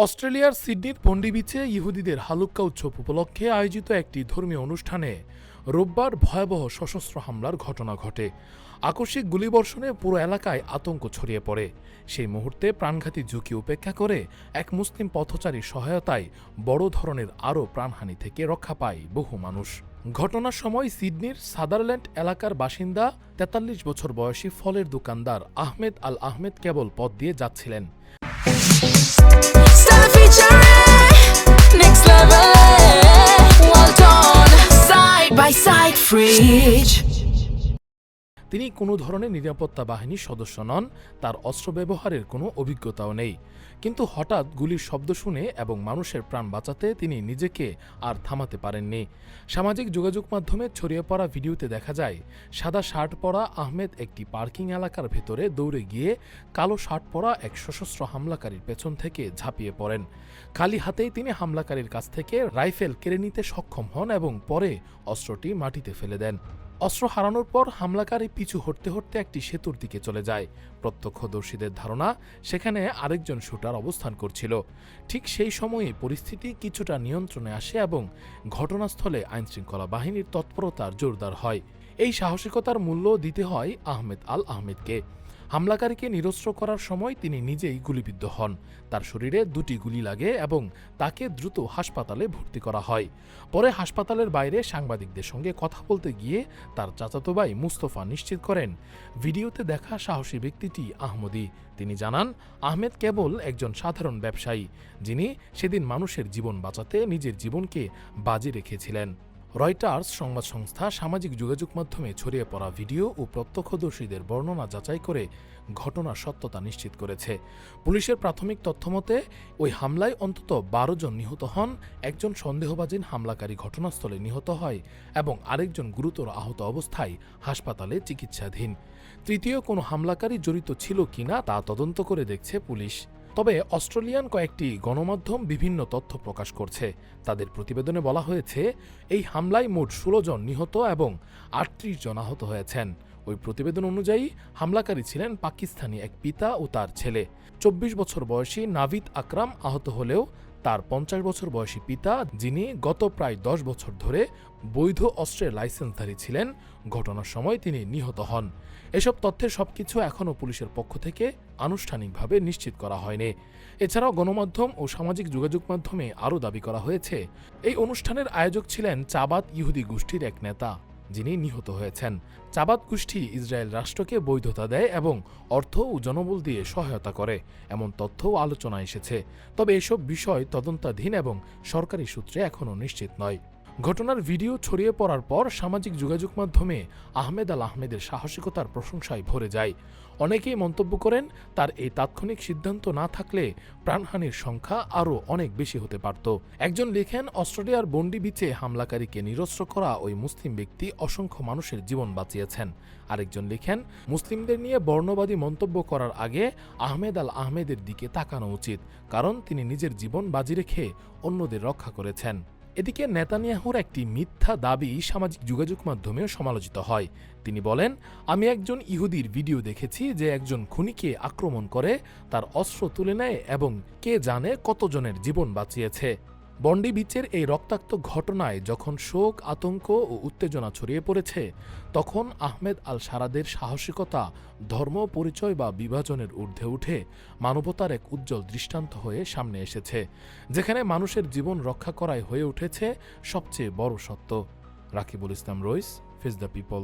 অস্ট্রেলিয়ার সিডনির বন্ডি বিচে ইহুদিদের হালুক্কা উৎসব উপলক্ষে আয়োজিত একটি ধর্মীয় অনুষ্ঠানে রোববার ভয়াবহ সশস্ত্র হামলার ঘটনা ঘটে। আকস্মিক গুলিবর্ষণে পুরো এলাকায় আতঙ্ক ছড়িয়ে পড়ে। সেই মুহূর্তে প্রাণঘাতী ঝুঁকি উপেক্ষা করে এক মুসলিম পথচারীর সহায়তায় বড় ধরনের আরও প্রাণহানি থেকে রক্ষা পায় বহু মানুষ। ঘটনার সময় সিডনির সাদারল্যান্ড এলাকার বাসিন্দা ৪৩ বছর বয়সী ফলের দোকানদার আহমেদ আল আহমেদ কেবল পথ দিয়ে যাচ্ছিলেন। Next level, well done, side by side fridge. তিনি কোনো ধরনের নিরাপত্তা বাহিনীর সদস্য নন, তার অস্ত্র ব্যবহারের কোনো অভিজ্ঞতাও নেই। কিন্তু হঠাৎ গুলির শব্দ শুনে এবং মানুষের প্রাণ বাঁচাতে তিনি নিজেকে আর থামাতে পারেননি। সামাজিক যোগাযোগ মাধ্যমে ছড়িয়ে পড়া ভিডিওতে দেখা যায় সাদা শার্ট পরা আহমেদ একটি পার্কিং এলাকার ভেতরে দৌড়ে গিয়ে কালো শার্ট পরা এক সশস্ত্র হামলাকারীর পেছন থেকে ঝাঁপিয়ে পড়েন। খালি হাতেই তিনি হামলাকারীর কাছ থেকে রাইফেল কেড়ে নিতে সক্ষম হন এবং পরে অস্ত্রটি মাটিতে ফেলে দেন। অস্ত্র হারানোর পর হামলাকারী পিছু হটতে হটতে একটি সেতুর দিকে চলে যায়। প্রত্যক্ষদর্শীদের ধারণা সেখানে আরেকজন শুটার অবস্থান করছিল। ঠিক সেই সময়ে পরিস্থিতি কিছুটা নিয়ন্ত্রণে আসে এবং ঘটনাস্থলে আইনশৃঙ্খলা বাহিনীর তৎপরতার জোরদার হয়। এই সাহসিকতার মূল্য দিতে হয় আহমেদ আল আহমেদকে। হামলাকারীকে নিরস্ত্র করার সময় তিনি নিজেই গুলিবিদ্ধ হন। তার শরীরে 2টি গুলি লাগে এবং তাকে দ্রুত হাসপাতালে ভর্তি করা হয়। পরে হাসপাতালের বাইরে সাংবাদিকদের সঙ্গে কথা বলতে গিয়ে তার চাচাতো ভাই মুস্তফা নিশ্চিত করেন ভিডিওতে দেখা সাহসী ব্যক্তিটি আহমদী। তিনি জানান আহমেদ কেবল একজন সাধারণ ব্যবসায়ী, যিনি সেদিন মানুষের জীবন বাঁচাতে নিজের জীবনকে বাজি রেখেছিলেন। রয়টার্স সংবাদ সংস্থা সামাজিক যোগাযোগ মাধ্যমে ছড়িয়ে পড়া ভিডিও ও প্রত্যক্ষদর্শীদের বর্ণনা যাচাই করে ঘটনার সত্যতা নিশ্চিত করেছে। পুলিশের প্রাথমিক তথ্যমতে ওই হামলায় অন্তত 12 জন নিহত হন। একজন সন্দেহভাজন হামলাকারী ঘটনাস্থলে নিহত হয় এবং আরেকজন গুরুতর আহত অবস্থায় হাসপাতালে চিকিৎসাধীন। তৃতীয় কোনো হামলাকারী জড়িত ছিল কিনা তা তদন্ত করে দেখছে পুলিশ। তবে অস্ট্রেলিয়ান কয়েকটি গণমাধ্যম বিভিন্ন তথ্য প্রকাশ করছে। তাদের প্রতিবেদনে বলা হয়েছে এই হামলায় মোট 16 জন নিহত এবং 38 জন আহত হয়েছেন। ওই প্রতিবেদন অনুযায়ী হামলাকারী ছিলেন পাকিস্তানি এক পিতা ও তার ছেলে। 24 বছর বয়সী নাভিদ আকরাম আহত হলেও তার 50 বছর বয়সী পিতা, যিনি গত প্রায় 10 বছর ধরে বৈধ অস্ত্রের লাইসেন্সধারী ছিলেন, ঘটনার সময় তিনি নিহত হন। এসব তথ্যের সবকিছু এখনও পুলিশের পক্ষ থেকে আনুষ্ঠানিকভাবে নিশ্চিত করা হয়নি। এছাড়াও গণমাধ্যম ও সামাজিক যোগাযোগ মাধ্যমে আরও দাবি করা হয়েছে এই অনুষ্ঠানের আয়োজক ছিলেন চাবাত ইহুদি গোষ্ঠীর এক নেতা, যিনি নিহত হয়েছেন। চাবাত গোষ্ঠী ইসরায়েল রাষ্ট্রকে বৈধতা দেয় এবং অর্থ ও জনবল দিয়ে সহায়তা করে, এমন তথ্যও আলোচনায় এসেছে। তবে এসব বিষয় তদন্তাধীন এবং সরকারি সূত্রে এখনও নিশ্চিত নয়। ঘটনার ভিডিও ছড়িয়ে পড়ার পর সামাজিক যোগাযোগ মাধ্যমে আহমেদ আল আহমেদের সাহসিকতার প্রশংসায় ভরে যায়। অনেকেই মন্তব্য করেন তার এই তাৎক্ষণিক সিদ্ধান্ত না থাকলে প্রাণহানির সংখ্যা আরও অনেক বেশি হতে পারত। একজন লেখেন, অস্ট্রেলিয়ার বন্ডি বিচে হামলাকারীকে নিরস্ত্র করা ওই মুসলিম ব্যক্তি অসংখ্য মানুষের জীবন বাঁচিয়েছেন। আরেকজন লেখেন, মুসলিমদের নিয়ে বর্ণবাদী মন্তব্য করার আগে আহমেদ আল আহমেদের দিকে তাকানো উচিত, কারণ তিনি নিজের জীবন বাজি রেখে অন্যদের রক্ষা করেছেন। এদিকে নেতানিয়াহুর একটি মিথ্যা দাবি সামাজিক যোগাযোগ মাধ্যমেও সমালোচিত হয়। তিনি বলেন, আমি একজন ইহুদির ভিডিও দেখেছি যে একজন খুনিকে আক্রমণ করে তার অস্ত্র তুলে নেয় এবং কে জানে কতজনের জীবন বাঁচিয়েছে। বন্ডি বিচের এই রক্তাক্ত ঘটনায় যখন শোক, আতঙ্ক ও উত্তেজনা ছড়িয়ে পড়েছে, তখন আহমেদ আল সারাদের সাহসিকতা ধর্ম, পরিচয় বা বিভাজনের ঊর্ধ্বে উঠে মানবতার এক উজ্জ্বল দৃষ্টান্ত হয়ে সামনে এসেছে, যেখানে মানুষের জীবন রক্ষা করাই হয়ে উঠেছে সবচেয়ে বড় সত্য। রাকিবুল ইসলাম রইস, ফেস দ্য পিপল।